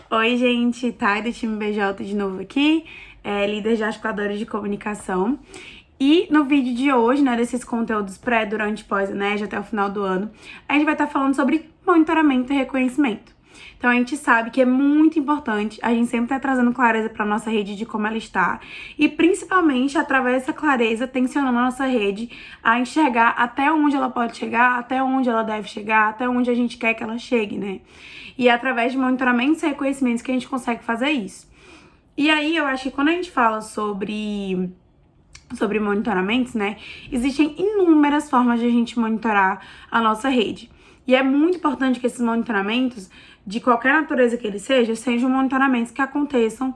Oi, gente, Thay do time BJ de novo aqui, líder de articuladores de comunicação. E no vídeo de hoje, né, desses conteúdos pré, durante e pós-ENERD até o final do ano, a gente vai estar falando sobre monitoramento e reconhecimento. Então a gente sabe que é muito importante a gente sempre estar trazendo clareza para nossa rede de como ela está e principalmente através dessa clareza tensionando a nossa rede a enxergar até onde ela pode chegar, até onde ela deve chegar, até onde a gente quer que ela chegue, né? E é através de monitoramentos e reconhecimentos que a gente consegue fazer isso. E aí eu acho que quando a gente fala sobre monitoramentos, né, existem inúmeras formas de a gente monitorar a nossa rede. E é muito importante que esses monitoramentos, de qualquer natureza que eles sejam monitoramentos que aconteçam,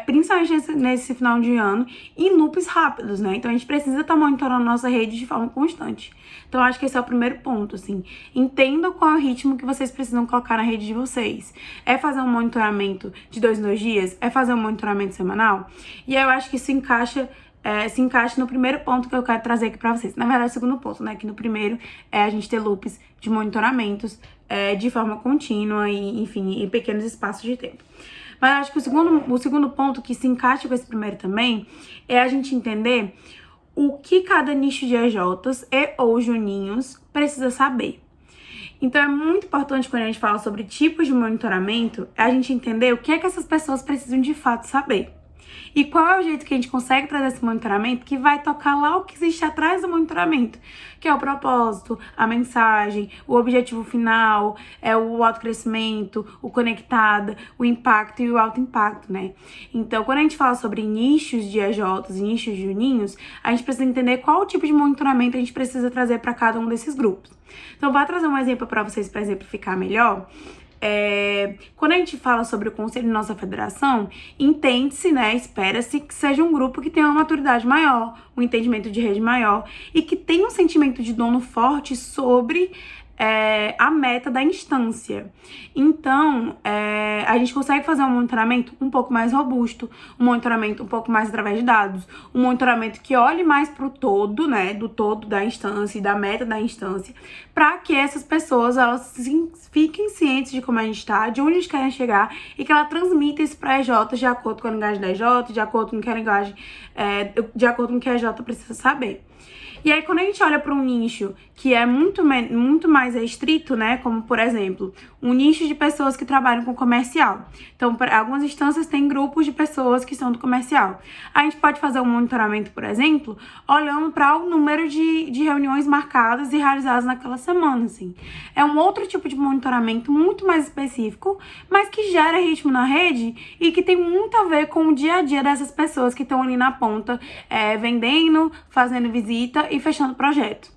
principalmente nesse final de ano, em loops rápidos, né? Então a gente precisa estar monitorando a nossa rede de forma constante. Então acho que esse é o primeiro ponto, assim. Entendam qual é o ritmo que vocês precisam colocar na rede de vocês. É fazer um monitoramento de 2 em 2 dias? É fazer um monitoramento semanal? E aí eu acho que isso se encaixa no primeiro ponto que eu quero trazer aqui pra vocês. Na verdade, o segundo ponto, né? Que no primeiro é a gente ter loops de monitoramentos de forma contínua e, enfim, em pequenos espaços de tempo. Mas acho que o segundo ponto que se encaixa com esse primeiro também é a gente entender o que cada nicho de EJs e ou juninhos precisa saber. Então é muito importante quando a gente fala sobre tipos de monitoramento, a gente entender o que é que essas pessoas precisam de fato saber. E qual é o jeito que a gente consegue trazer esse monitoramento que vai tocar lá o que existe atrás do monitoramento, que é o propósito, a mensagem, o objetivo final, o autocrescimento, o conectada, o impacto e o alto impacto, né? Então, quando a gente fala sobre nichos de EJs e nichos de juninhos, a gente precisa entender qual tipo de monitoramento a gente precisa trazer para cada um desses grupos. Então, vou trazer um exemplo para vocês para exemplificar melhor. Quando a gente fala sobre o conselho da nossa federação, entende-se, né, espera-se que seja um grupo que tenha uma maturidade maior, um entendimento de rede maior e que tenha um sentimento de dono forte sobre a meta da instância. Então, a gente consegue fazer um monitoramento um pouco mais robusto, um monitoramento um pouco mais através de dados, um monitoramento que olhe mais para o todo, né, do todo da instância e da meta da instância, para que essas pessoas elas fiquem cientes de como a gente está, de onde eles querem chegar e que ela transmita isso para a EJ de acordo com a linguagem da EJ, de acordo com que a linguagem, de acordo com o que a EJ precisa saber. E aí, quando a gente olha para um nicho que é muito mais restrito, né? Como, por exemplo, um nicho de pessoas que trabalham com comercial. Então, algumas instâncias têm grupos de pessoas que são do comercial. A gente pode fazer um monitoramento, por exemplo, olhando para o número de reuniões marcadas e realizadas naquela semana, assim. É um outro tipo de monitoramento muito mais específico, mas que gera ritmo na rede e que tem muito a ver com o dia a dia dessas pessoas que estão ali na ponta, vendendo, fazendo visita e fechando projeto.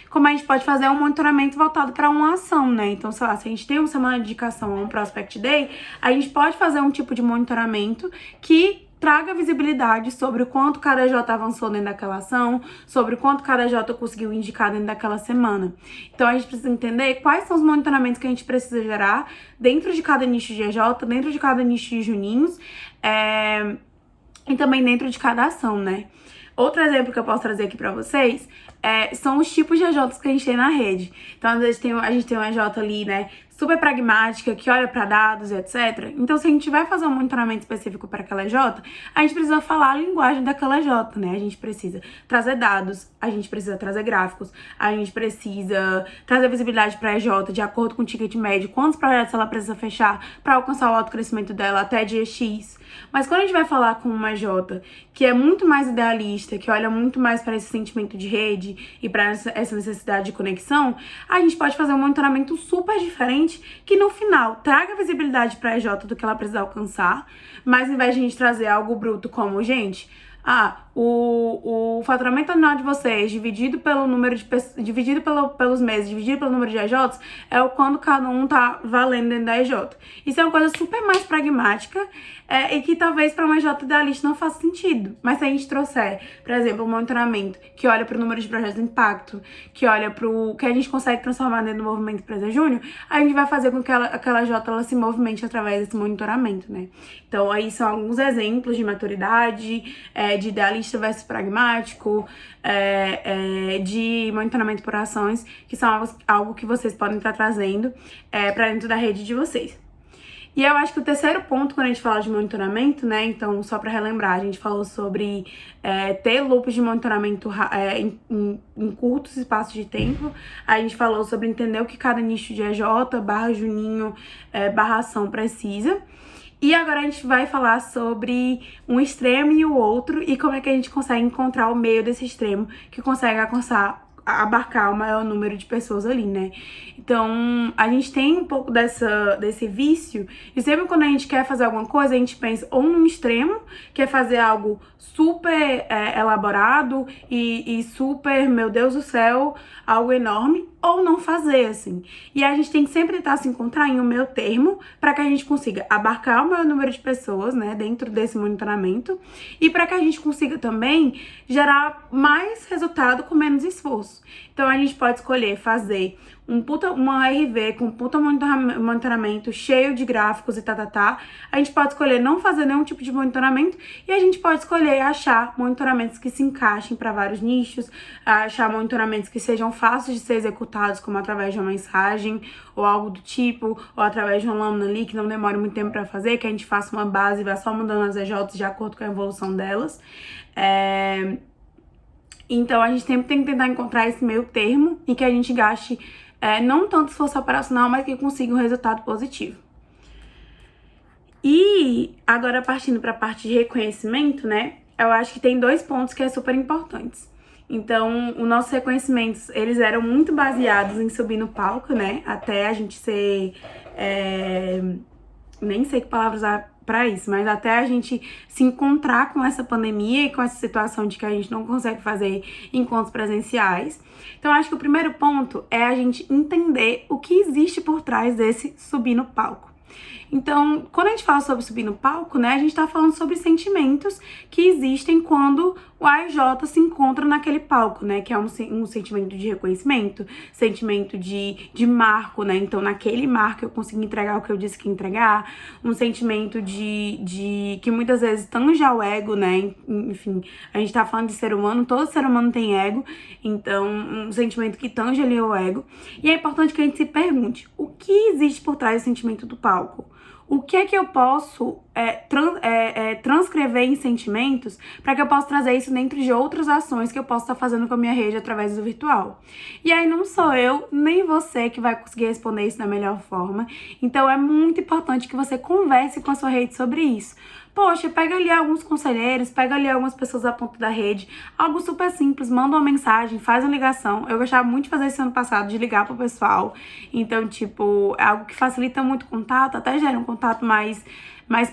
Como a gente pode fazer um monitoramento voltado para uma ação, né? Então, sei lá, se a gente tem uma semana de dedicação a um Prospect Day, a gente pode fazer um tipo de monitoramento que traga visibilidade sobre o quanto cada J avançou dentro daquela ação, sobre o quanto cada J conseguiu indicar dentro daquela semana. Então, a gente precisa entender quais são os monitoramentos que a gente precisa gerar dentro de cada nicho de EJ, dentro de cada nicho de juninhos, e também dentro de cada ação, né? Outro exemplo que eu posso trazer aqui pra vocês são os tipos de EJs que a gente tem na rede. Então, às vezes, a gente tem uma EJ ali, né, super pragmática, que olha para dados e etc. Então, se a gente vai fazer um monitoramento específico para aquela EJ, a gente precisa falar a linguagem daquela EJ, né? A gente precisa trazer dados, a gente precisa trazer gráficos, a gente precisa trazer visibilidade para a EJ de acordo com o ticket médio, quantos projetos ela precisa fechar para alcançar o autocrescimento dela até dia X. Mas quando a gente vai falar com uma EJ que é muito mais idealista, que olha muito mais para esse sentimento de rede e para essa necessidade de conexão, a gente pode fazer um monitoramento super diferente que no final traga visibilidade para a EJ do que ela precisa alcançar, mas ao invés de a gente trazer algo bruto como, gente, o faturamento anual de vocês dividido pelo número de dividido pelos meses, dividido pelo número de EJs, é o quando cada um tá valendo dentro da EJ. Isso é uma coisa super mais pragmática e que talvez para uma EJ idealista não faça sentido. Mas se a gente trouxer, por exemplo, um monitoramento que olha para o número de projetos de impacto, que olha para o que a gente consegue transformar dentro do movimento Empresa Júnior, a gente vai fazer com que aquela EJ ela se movimente através desse monitoramento, né? Então, aí são alguns exemplos de maturidade, de idealista versus pragmático, de monitoramento por ações, que são algo que vocês podem estar trazendo para dentro da rede de vocês. E eu acho que o terceiro ponto, quando a gente fala de monitoramento, né? Então, só para relembrar, a gente falou sobre ter loops de monitoramento em curtos espaços de tempo. A gente falou sobre entender o que cada nicho de EJ, barra Juninho, barra ação precisa. E agora a gente vai falar sobre um extremo e o outro e como é que a gente consegue encontrar o meio desse extremo que consegue abarcar o maior número de pessoas ali, né? Então, a gente tem um pouco desse vício, e sempre quando a gente quer fazer alguma coisa, a gente pensa ou num extremo, que é fazer algo super elaborado e super, meu Deus do céu, algo enorme, ou não fazer, assim. E a gente tem que sempre tentar se encontrar em um meio termo para que a gente consiga abarcar o maior número de pessoas, né, dentro desse monitoramento, e para que a gente consiga também gerar mais resultado com menos esforço. Então, a gente pode escolher fazer uma RV com puta monitoramento cheio de gráficos e tá. A gente pode escolher não fazer nenhum tipo de monitoramento e a gente pode escolher achar monitoramentos que se encaixem para vários nichos, achar monitoramentos que sejam fáceis de ser executados, como através de uma mensagem ou algo do tipo, ou através de uma lâmina ali que não demore muito tempo para fazer, que a gente faça uma base e vá só mudando as EJs de acordo com a evolução delas. Então, a gente sempre tem que tentar encontrar esse meio termo em que a gente gaste não tanto esforço operacional, mas que consiga um resultado positivo. E agora, partindo para a parte de reconhecimento, né? Eu acho que tem 2 pontos que é super importantes. Então, os nossos reconhecimentos, eles eram muito baseados em subir no palco, né? Até a gente ser... nem sei que palavra usar para isso, mas até a gente se encontrar com essa pandemia e com essa situação de que a gente não consegue fazer encontros presenciais. Então, acho que o primeiro ponto é a gente entender o que existe por trás desse subir no palco. Então, quando a gente fala sobre subir no palco, né, a gente tá falando sobre sentimentos que existem quando o AJ se encontra naquele palco, né, que é um sentimento de reconhecimento, sentimento de marco, né, então naquele marco eu consigo entregar o que eu disse que ia entregar, um sentimento de que muitas vezes tange ao ego, né, enfim, a gente tá falando de ser humano, todo ser humano tem ego, então um sentimento que tange ali o ego, e é importante que a gente se pergunte, o que existe por trás do sentimento do palco? O que é que eu posso transcrever em sentimentos para que eu possa trazer isso dentro de outras ações que eu posso estar fazendo com a minha rede através do virtual. E aí não sou eu, nem você que vai conseguir responder isso da melhor forma. Então é muito importante que você converse com a sua rede sobre isso. Poxa, pega ali alguns conselheiros, pega ali algumas pessoas da ponta da rede, algo super simples, manda uma mensagem, faz uma ligação. Eu gostava muito de fazer isso ano passado, de ligar pro pessoal. Então, tipo, é algo que facilita muito o contato, até gera um contato mais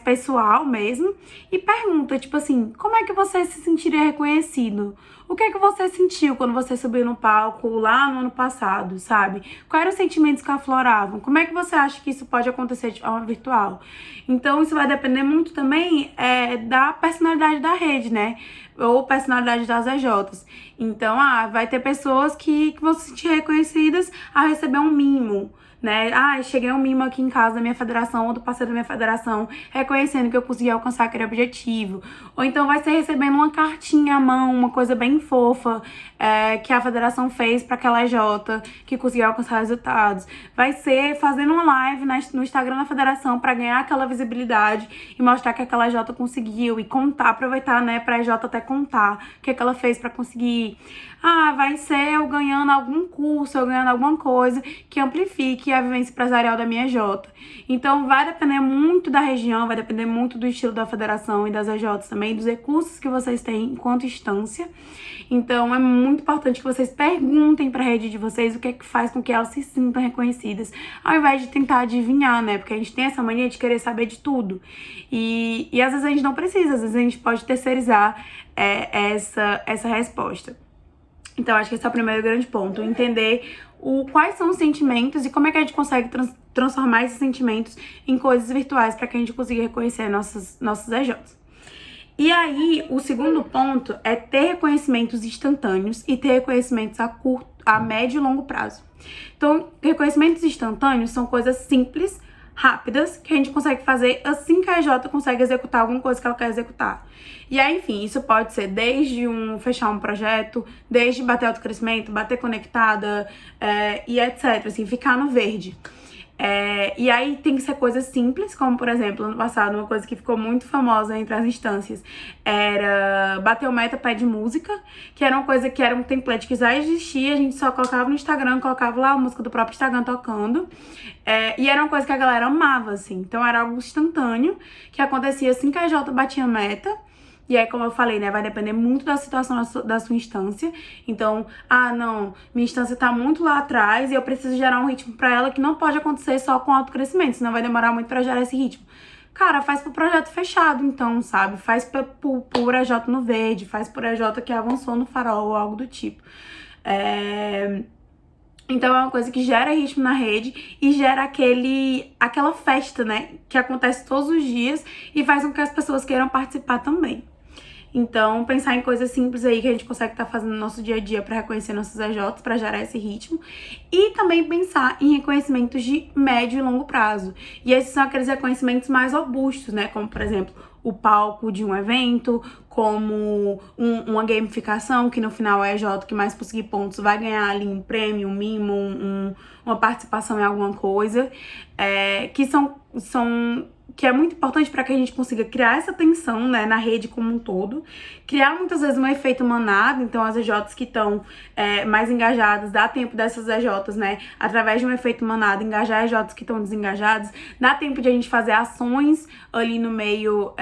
pessoal mesmo, e pergunta, tipo assim, como é que você se sentiria reconhecido? O que é que você sentiu quando você subiu no palco lá no ano passado, sabe? Quais eram os sentimentos que afloravam? Como é que você acha que isso pode acontecer de forma virtual? Então, isso vai depender muito também da personalidade da rede, né? Ou personalidade das EJs. Então, vai ter pessoas que vão se sentir reconhecidas ao receber um mimo, né? Cheguei um mimo aqui em casa da minha federação ou do parceiro da minha federação, reconhecendo que eu consegui alcançar aquele objetivo. Ou então vai ser recebendo uma cartinha à mão, uma coisa bem fofa, que a federação fez para aquela EJ, que conseguiu alcançar resultados. Vai ser fazendo uma live no Instagram da federação para ganhar aquela visibilidade e mostrar que aquela EJ conseguiu e contar, aproveitar, né, pra EJ até contar o que ela fez para conseguir. Vai ser eu ganhando algum curso, eu ganhando alguma coisa que amplifique a vivência empresarial da minha EJ. Então, vai depender muito da região, vai depender muito do estilo da federação e das EJs também, dos recursos que vocês têm enquanto instância. Então, é muito importante que vocês perguntem para a rede de vocês o que é que faz com que elas se sintam reconhecidas, ao invés de tentar adivinhar, né? Porque a gente tem essa mania de querer saber de tudo. E às vezes a gente não precisa, às vezes a gente pode terceirizar essa resposta. Então, acho que esse é o primeiro grande ponto, entender quais são os sentimentos e como é que a gente consegue transformar esses sentimentos em coisas virtuais para que a gente consiga reconhecer nossos EJs. E aí, o segundo ponto é ter reconhecimentos instantâneos e ter reconhecimentos a médio e longo prazo. Então, reconhecimentos instantâneos são coisas simples, rápidas, que a gente consegue fazer assim que a EJ consegue executar alguma coisa que ela quer executar. E aí, enfim, isso pode ser desde fechar um projeto, desde bater autocrescimento, bater conectada, e etc, assim, ficar no verde. E aí tem que ser coisas simples, como por exemplo, ano passado, uma coisa que ficou muito famosa entre as instâncias era bater o meta pé de música, que era uma coisa que era um template que já existia, a gente só colocava no Instagram, colocava lá a música do próprio Instagram tocando. E era uma coisa que a galera amava, assim. Então era algo instantâneo, que acontecia assim que a EJ batia meta. E aí, como eu falei, né, vai depender muito da situação da sua instância. Então, não, minha instância tá muito lá atrás e eu preciso gerar um ritmo pra ela que não pode acontecer só com autocrescimento, senão vai demorar muito pra gerar esse ritmo. Cara, faz pro projeto fechado, então, sabe? Faz por EJ no verde, faz por EJ que avançou no farol ou algo do tipo. Então é uma coisa que gera ritmo na rede e gera aquela festa, né? Que acontece todos os dias e faz com que as pessoas queiram participar também. Então, pensar em coisas simples aí que a gente consegue estar fazendo no nosso dia a dia para reconhecer nossos EJs, para gerar esse ritmo. E também pensar em reconhecimentos de médio e longo prazo. E esses são aqueles reconhecimentos mais robustos, né? Como, por exemplo, o palco de um evento, como uma gamificação, que no final é EJ que mais conseguir pontos vai ganhar ali um prêmio, um mimo, uma participação em alguma coisa. Que é muito importante para que a gente consiga criar essa tensão, né, na rede como um todo, criar muitas vezes um efeito manada. Então as EJs que estão mais engajadas, dá tempo dessas EJs, né, através de um efeito manada, engajar EJs que estão desengajados, dá tempo de a gente fazer ações ali no meio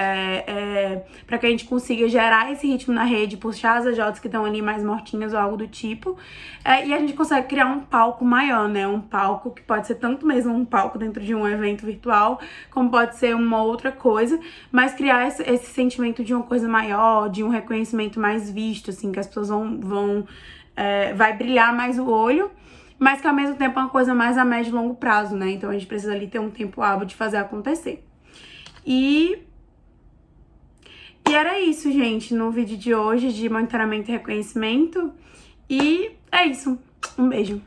para que a gente consiga gerar esse ritmo na rede, puxar as EJs que estão ali mais mortinhas ou algo do tipo, e a gente consegue criar um palco maior, né, um palco que pode ser tanto mesmo um palco dentro de um evento virtual, como pode ser uma outra coisa, mas criar esse sentimento de uma coisa maior, de um reconhecimento mais visto, assim, que as pessoas vai brilhar mais o olho, mas que ao mesmo tempo é uma coisa mais a médio e longo prazo, né? Então a gente precisa ali ter um tempo hábil de fazer acontecer. E era isso, gente, no vídeo de hoje de monitoramento e reconhecimento. E é isso. Um beijo.